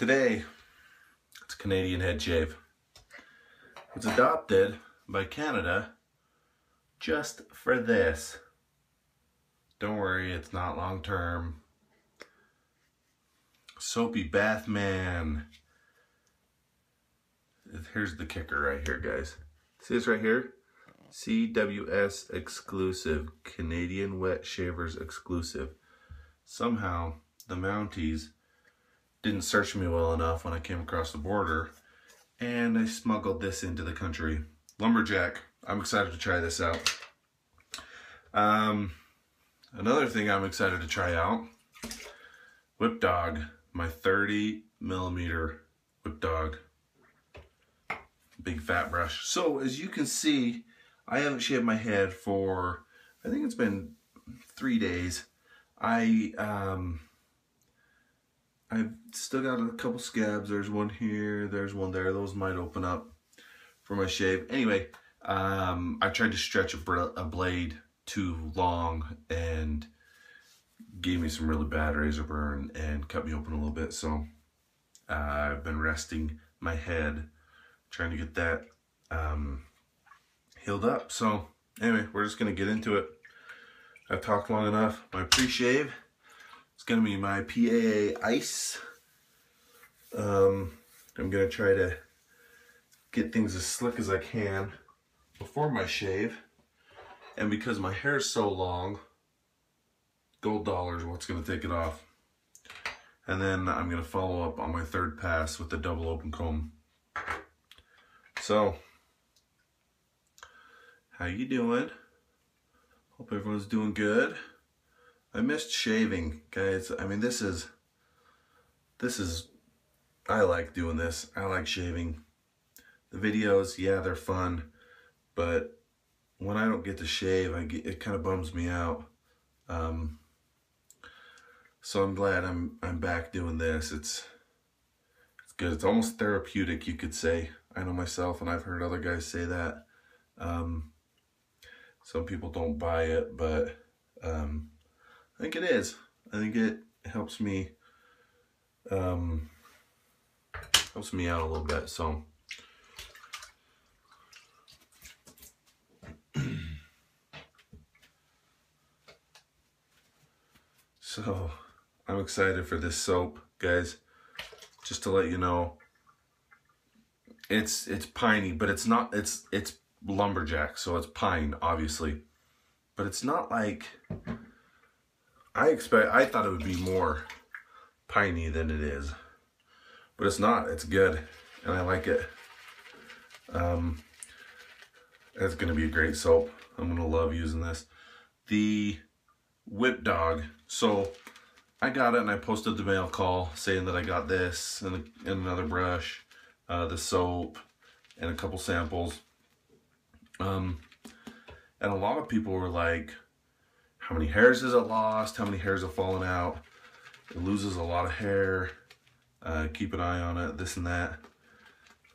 Today, it's a Canadian head shave. It's adopted by Canada just for this. Don't worry, it's not long term. Soapy Bathman. Here's the kicker right here, guys. See this right here? CWS exclusive, Canadian Wet Shavers exclusive. Somehow, the Mounties didn't search me well enough when I came across the border, and I smuggled this into the country. Lumberjack, I'm excited to try this out. Another thing I'm excited to try out, Whip Dog, my 30mm Whip Dog. Big fat brush. So as you can see, I haven't shaved my head for, I think it's been 3 days. I've still got a couple scabs. There's one here, there's one there. Those might open up for my shave. Anyway, I tried to stretch a blade too long and gave me some really bad razor burn and cut me open a little bit. So I've been resting my head, trying to get that healed up. So anyway, we're just gonna get into it. I've talked long enough. My pre-shave, it's gonna be my PAA Ice. I'm gonna try to get things as slick as I can before my shave. And because my hair is so long, gold dollars what's gonna take it off. And then I'm gonna follow up on my third pass with the double open comb. So, how you doing? Hope everyone's doing good. I missed shaving, guys. I mean, this is, I like doing this. I like shaving. The videos, yeah, they're fun, but when I don't get to shave, it kind of bums me out. So I'm glad I'm back doing this. It's good. It's almost therapeutic, you could say. I know myself, and I've heard other guys say that. Some people don't buy it, but I think it is. I think it helps me out a little bit. So I'm excited for this soap, guys. Just to let you know, it's piney, but it's not. It's Lumberjack, so it's pine, obviously, but it's not like I thought it would be more piney than it is, but it's not. It's good, and I like it. It's gonna be a great soap. I'm gonna love using this. The Whip Dog. So I got it, and I posted the mail call saying that I got this and another brush, the soap, and a couple samples. And a lot of people were like, how many hairs has it lost? How many hairs have fallen out? It loses a lot of hair. Keep an eye on it, this and that.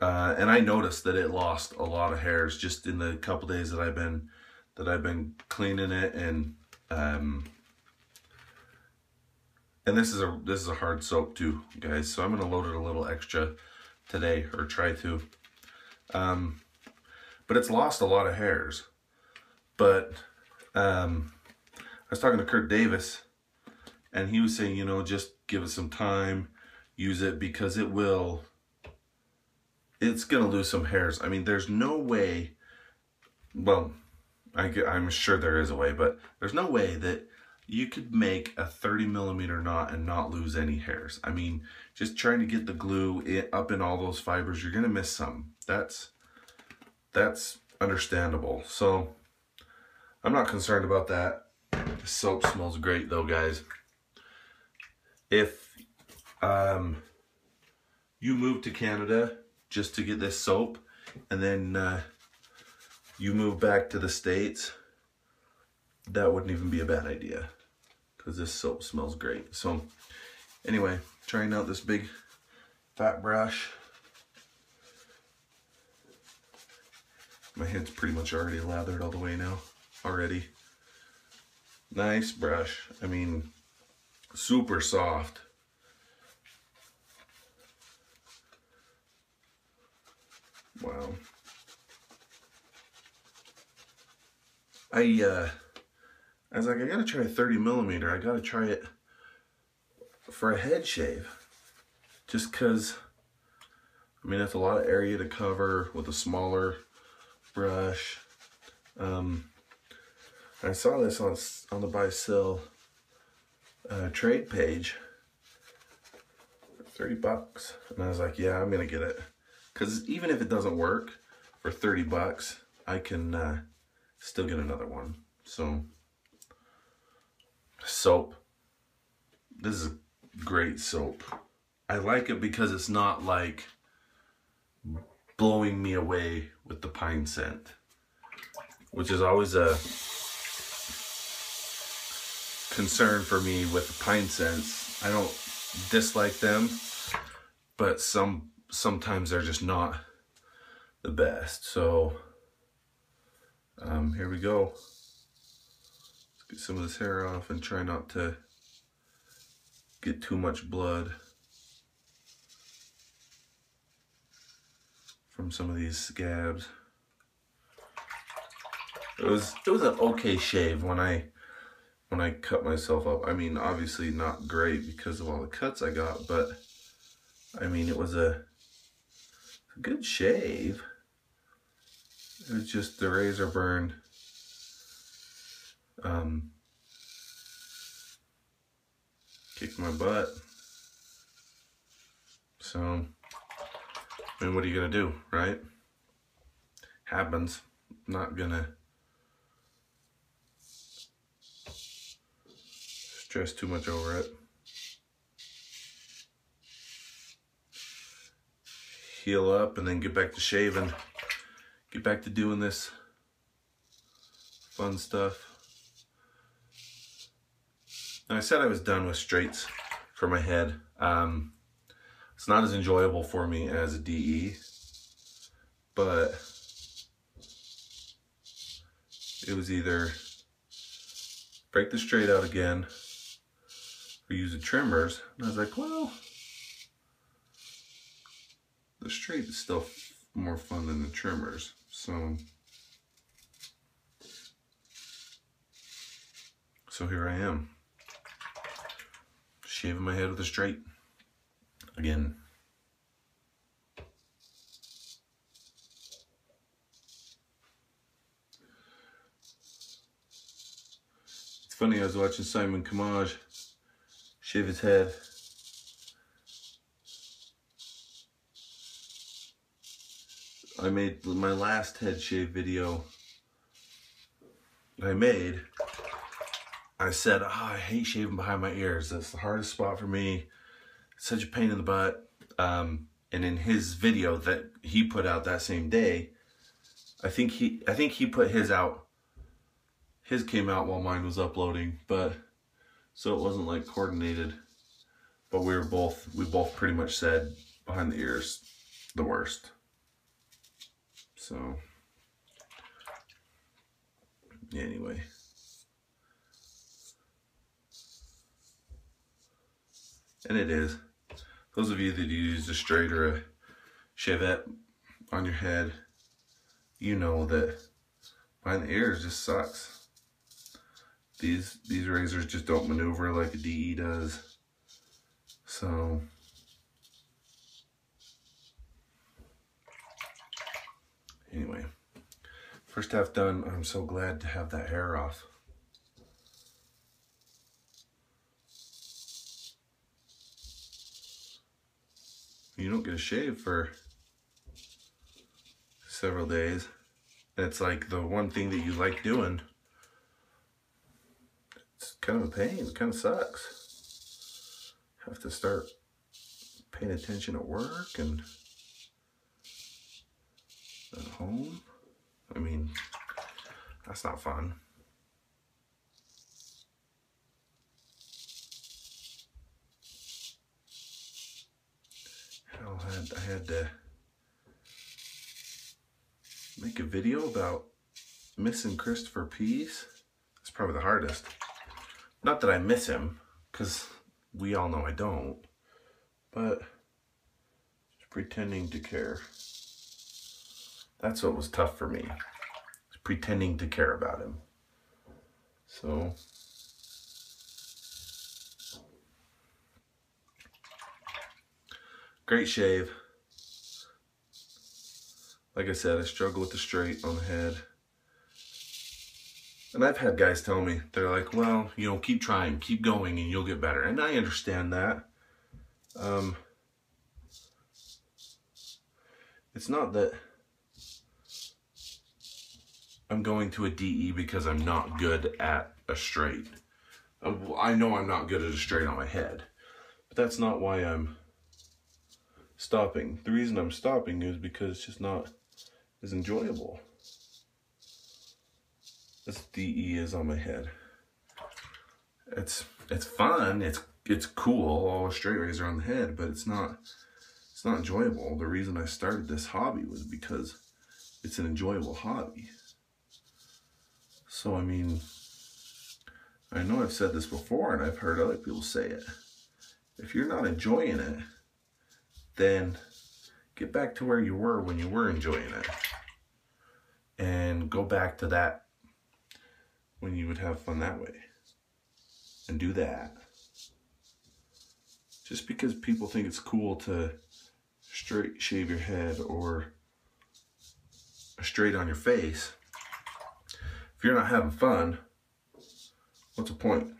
And I noticed that it lost a lot of hairs just in the couple days that I've been cleaning it, and this is a hard soap too, guys. So I'm gonna load it a little extra today, or try to. But it's lost a lot of hairs. But I was talking to Kurt Davis, and he was saying, you know, just give it some time, use it, because it's gonna lose some hairs. I mean, there's no way, well, I'm sure there is a way, but there's no way that you could make a 30mm knot and not lose any hairs. I mean, just trying to get the glue up in all those fibers, you're gonna miss some. That's understandable. So I'm not concerned about that. The soap smells great though, guys. If you move to Canada just to get this soap, and then you move back to the States, that wouldn't even be a bad idea, because this soap smells great. So anyway, trying out this big fat brush. My head's pretty much already lathered all the way now, already. Nice brush. I mean, super soft. Wow. I was like, I gotta try a 30mm. I gotta try it for a head shave. Just cause, I mean, that's a lot of area to cover with a smaller brush. I saw this on the buy sell trade page, $30, and I was like, yeah, I'm gonna get it, because even if it doesn't work for $30, I can still get another one. So, soap. This is a great soap. I like it because it's not like blowing me away with the pine scent, which is always a concern for me with the pine scents. I don't dislike them, but sometimes they're just not the best. So here we go. Let's get some of this hair off and try not to get too much blood from some of these scabs. It was an okay shave when I cut myself up. I mean, obviously not great because of all the cuts I got, but I mean, it was a good shave. It was just the razor burn. Kicked my butt. So, I mean, what are you gonna do, right? Happens. Not gonna stress too much over it. Heal up and then get back to shaving. Get back to doing this fun stuff. And I said I was done with straights for my head. It's not as enjoyable for me as a DE, but it was either break the straight out again or use the trimmers. And I was like, well, the straight is still more fun than the trimmers. So here I am, shaving my head with a straight again. It's funny, I was watching Simon Kamaj shave his head. I made my last head shave video I made. I said, I hate shaving behind my ears. That's the hardest spot for me. It's such a pain in the butt. And in his video that he put out that same day, I think he put his out. His came out while mine was uploading, but so it wasn't like coordinated. But we both pretty much said behind the ears, the worst. So anyway. And it is. Those of you that use a straight or a shavette on your head, you know that behind the ears just sucks. These razors just don't maneuver like a DE does. So anyway, first half done. I'm so glad to have that hair off. You don't get a shave for several days. And it's like the one thing that you like doing. It's kind of a pain. It kind of sucks. Have to start paying attention at work and at home. I mean, that's not fun. Hell, I had to make a video about missing Christopher Pease. It's probably the hardest. Not that I miss him, because we all know I don't, but just pretending to care. That's what was tough for me. Pretending to care about him. So great shave. Like I said, I struggle with the straight on the head. And I've had guys tell me, they're like, well, you know, keep trying, keep going, and you'll get better. And I understand that. It's not that I'm going to a DE because I'm not good at a straight. I know I'm not good at a straight on my head, but that's not why I'm stopping. The reason I'm stopping is because it's just not as enjoyable as DE is on my head. It's fun, it's cool, all a straight razor on the head, but it's not enjoyable. The reason I started this hobby was because it's an enjoyable hobby. So I mean, I know I've said this before and I've heard other people say it. If you're not enjoying it, then get back to where you were when you were enjoying it. And go back to that when you would have fun that way. And do that. Just because people think it's cool to straight shave your head or straight on your face, if you're not having fun, what's the point?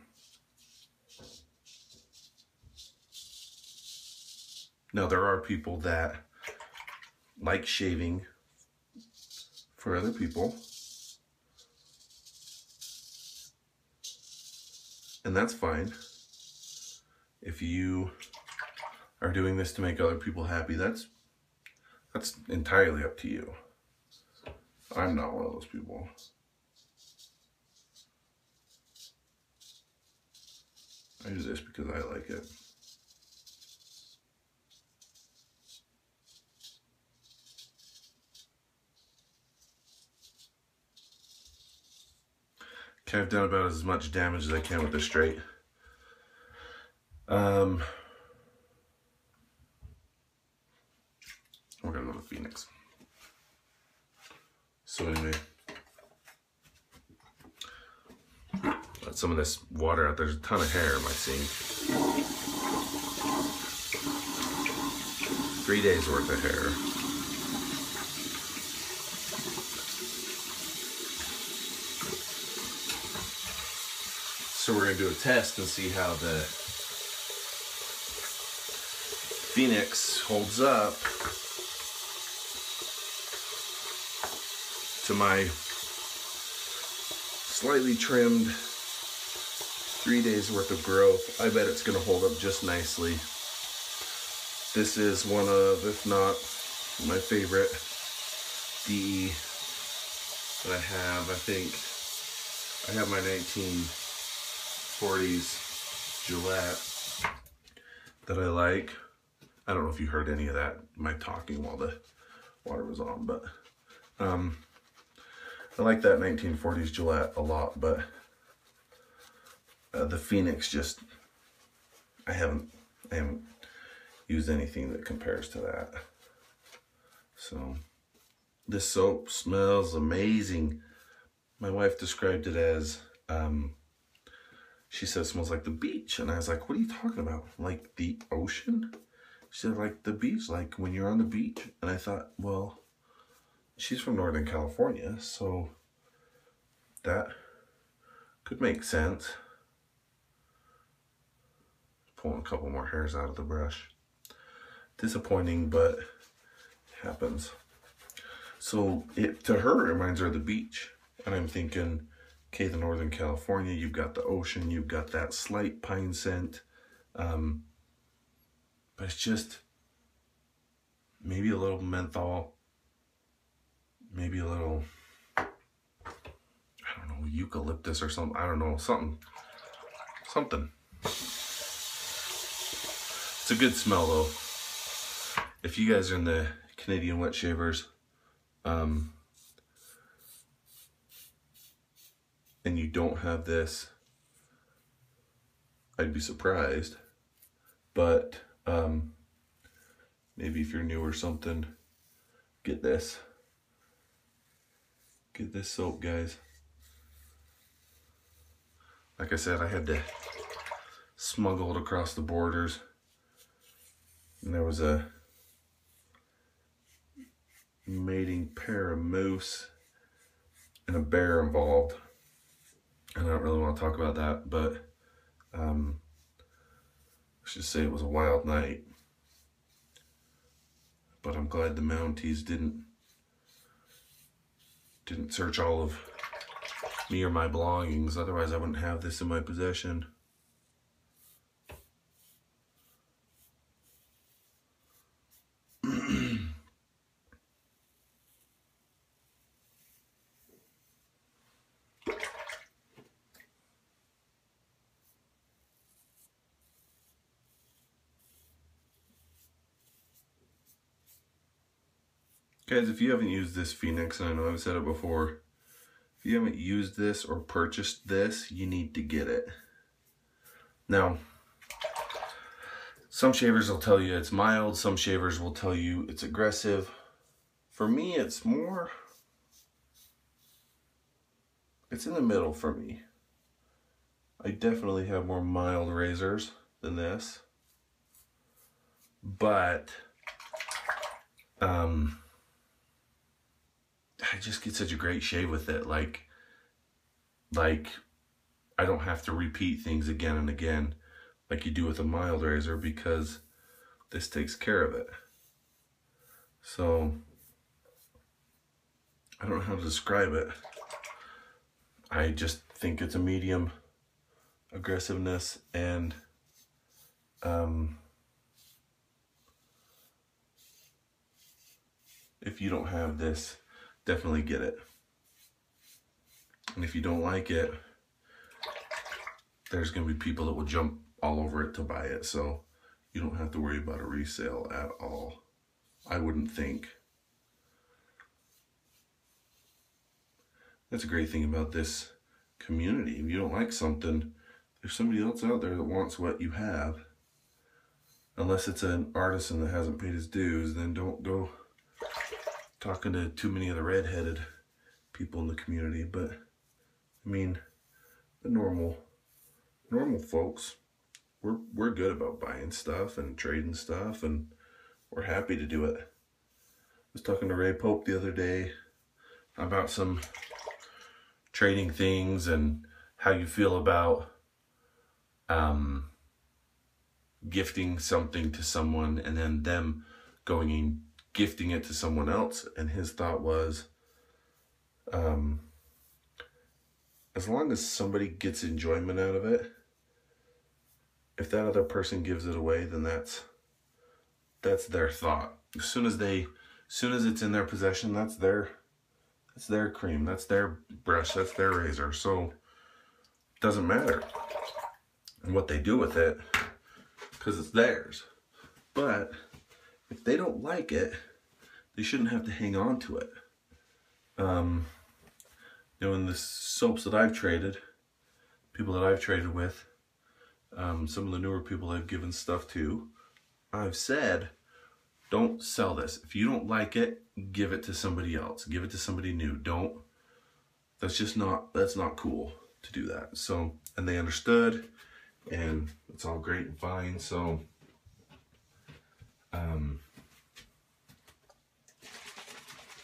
Now, there are people that like shaving for other people, and that's fine. If you are doing this to make other people happy, that's entirely up to you. I'm not one of those people. I do this because I like it. Okay, I've done about as much damage as I can with this straight. We're gonna go to Phoenix. So anyway, let some of this water out. There's a ton of hair in my sink. 3 days worth of hair. So we're gonna do a test and see how the Phoenix holds up to my slightly trimmed 3 days worth of growth. I bet it's gonna hold up just nicely. This is one of, if not my favorite DE that I have. I think I have my 1940s Gillette that I like. I don't know if you heard any of that, my talking while the water was on, but I like that 1940s Gillette a lot, but the Phoenix just, I haven't used anything that compares to that. So this soap smells amazing. My wife described it as, she said it smells like the beach, and I was like, what are you talking about? Like the ocean? She said, like the beach, like when you're on the beach. And I thought, well, she's from Northern California, so that could make sense. Pulling a couple more hairs out of the brush. Disappointing, but it happens. So it, to her, it reminds her of the beach. And I'm thinking, okay, the Northern California, you've got the ocean, you've got that slight pine scent. But it's just maybe a little menthol, maybe a little, I don't know, eucalyptus or something. I don't know, something. It's a good smell though. If you guys are in the Canadian wet shavers, and you don't have this, I'd be surprised. But maybe if you're new or something, get this. get this soap, guys. Like I said, I had to smuggle it across the borders. And there was a mating pair of moose and a bear involved. And I don't really want to talk about that, but let's just say it was a wild night. But I'm glad the Mounties didn't search all of me or my belongings. Otherwise, I wouldn't have this in my possession. Guys, if you haven't used this Phoenix, and I know I've said it before, if you haven't used this or purchased this, you need to get it. Now, some shavers will tell you it's mild, some shavers will tell you it's aggressive. For me, it's in the middle for me. I definitely have more mild razors than this, but I just get such a great shave with it. Like I don't have to repeat things again and again like you do with a mild razor, because this takes care of it. So I don't know how to describe it. I just think it's a medium aggressiveness, and if you don't have this, definitely get it. And if you don't like it, there's going to be people that will jump all over it to buy it. So you don't have to worry about a resale at all, I wouldn't think. That's a great thing about this community. If you don't like something, there's somebody else out there that wants what you have. Unless it's an artisan that hasn't paid his dues, then don't go talking to too many of the redheaded people in the community. But I mean, the normal folks, we're good about buying stuff and trading stuff, and we're happy to do it. I was talking to Ray Pope the other day about some trading things and how you feel about gifting something to someone and then them going and gifting it to someone else. And his thought was, as long as somebody gets enjoyment out of it, if that other person gives it away, then that's their thought. As soon as it's in their possession, that's their cream, that's their brush, that's their razor. So it doesn't matter what they do with it, because it's theirs. But if they don't like it, they shouldn't have to hang on to it. You know, in the soaps that I've traded, people that I've traded with, some of the newer people I've given stuff to, I've said, don't sell this. If you don't like it, give it to somebody else. Give it to somebody new. That's not cool to do that. So, and they understood, and it's all great and fine. So,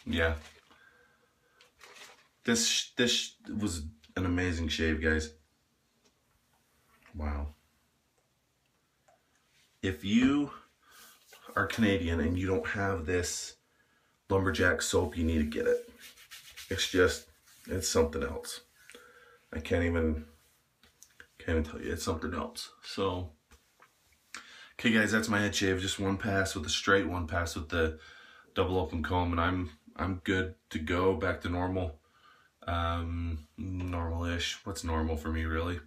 yeah. This was an amazing shave, guys. Wow. If you are Canadian and you don't have this Lumberjack soap, you need to get it. It's something else. I can't even tell you, it's something else. So, okay guys, that's my head shave. Just one pass with the straight, one pass with the double open comb, and I'm good to go, back to normal. Normal-ish. What's normal for me, really?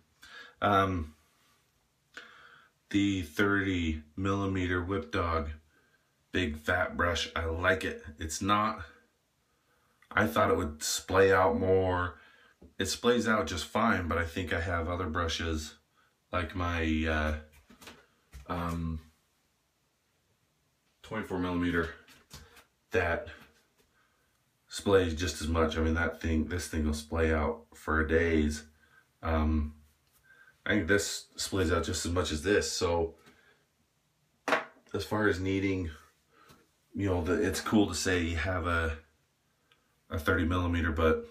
The 30 millimeter Whip Dog big fat brush, I like it. It's not, I thought it would splay out more. It splays out just fine, but I think I have other brushes like my 24 millimeter that Splays just as much. I mean, this thing will splay out for days. I think this splays out just as much as this. So as far as needing, you know, it's cool to say you have a 30 millimeter, but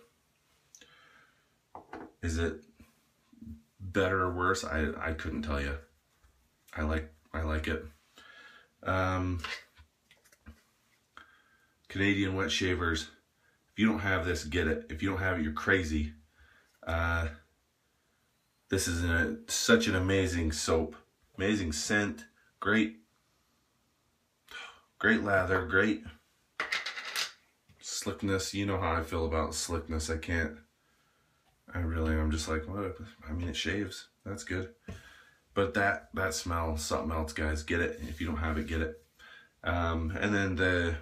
is it better or worse? I couldn't tell you. I like it. Canadian wet shavers. If you don't have this, get it. If you don't have it, you're crazy. This is such an amazing soap. Amazing scent. Great lather. Great slickness. You know how I feel about slickness. I'm just like, what? I mean, it shaves. That's good. But that smell, something else, guys. Get it. If you don't have it, get it. And then the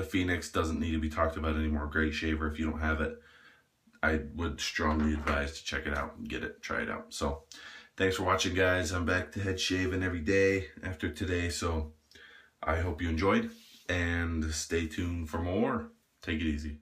Phoenix doesn't need to be talked about anymore. Great shaver. If you don't have it, I would strongly advise to check it out and get it, try it out. So thanks for watching, guys. I'm back to head shaving every day after today. So I hope you enjoyed and stay tuned for more. Take it easy.